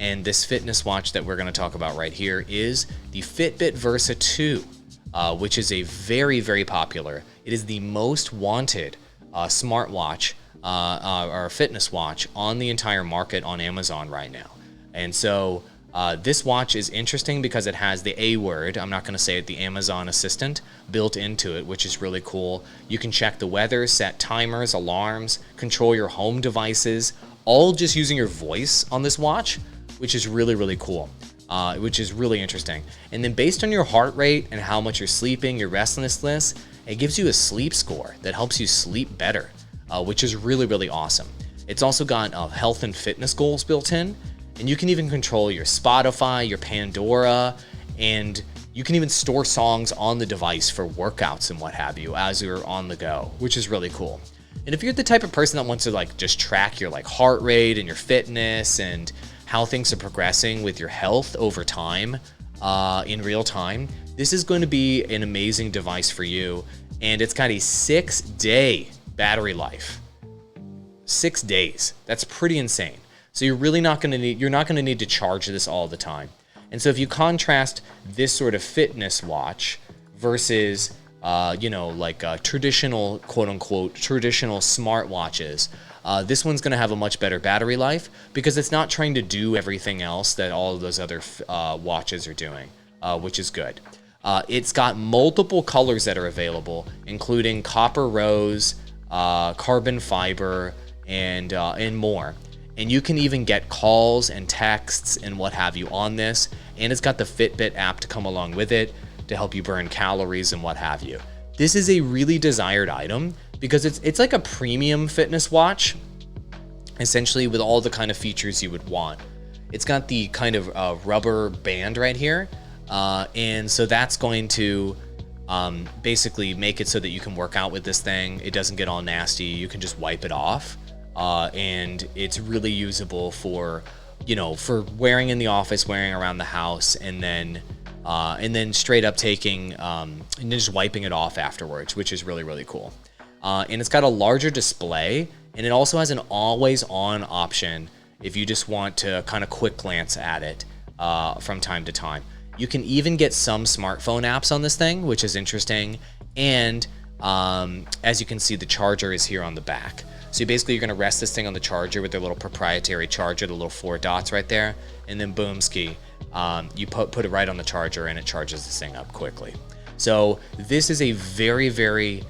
And this fitness watch that we're going to talk about right here is the Fitbit Versa 2, which is a very, very popular. It is the most wanted smartwatch or fitness watch on the entire market on Amazon right now. And so this watch is interesting because it has the A word, I'm not going to say it, the Amazon Assistant built into it, which is really cool. You can check the weather, set timers, alarms, control your home devices, all just using your voice on this watch, which is really, really cool, which is really interesting. And then based on your heart rate and how much you're sleeping, your restlessness, it gives you a sleep score that helps you sleep better, which is really, really awesome. It's also got health and fitness goals built in, and you can even control your Spotify, your Pandora, and you can even store songs on the device for workouts and what have you as you're on the go, which is really cool. And if you're the type of person that wants to like just track your like heart rate and your fitness and how things are progressing with your health over time, in real time, this is going to be an amazing device for you. And it's got a 6-day battery life. 6 days. That's pretty insane. So you're really not going to need to charge this all the time. And so if you contrast this sort of fitness watch versus traditional, quote unquote, traditional smartwatches, this one's going to have a much better battery life because it's not trying to do everything else that all of those other watches are doing, which is good. It's got multiple colors that are available, including copper rose, carbon fiber, and more. And you can even get calls and texts and what have you on this. And it's got the Fitbit app to come along with it to help you burn calories and what have you. This is a really desired item because it's like a premium fitness watch, essentially, with all the kind of features you would want. It's got the kind of rubber band right here. And so that's going to basically make it so that you can work out with this thing. It doesn't get all nasty. You can just wipe it off. And it's really usable for, for wearing in the office, wearing around the house, and then straight up taking, and then just wiping it off afterwards, which is really, really cool. And it's got a larger display, and it also has an always on option if you just want to kind of quick glance at it, from time to time. You can even get some smartphone apps on this thing, which is interesting. And, as you can see, the charger is here on the back. So basically, you're going to rest this thing on the charger with their little proprietary charger, the little 4 dots right there, and then boom ski, you put it right on the charger and it charges this thing up quickly. So this is a very, very,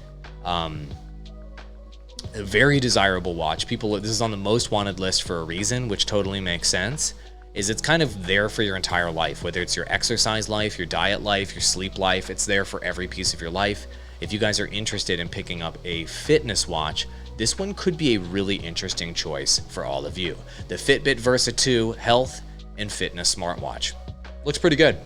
very desirable watch. This is on the most wanted list for a reason, which totally makes sense. It's kind of there for your entire life, whether it's your exercise life, your diet life, your sleep life. It's there for every piece of your life. If you guys are interested in picking up a fitness watch, this one could be a really interesting choice for all of you. The Fitbit Versa 2 Health and Fitness Smartwatch. Looks pretty good.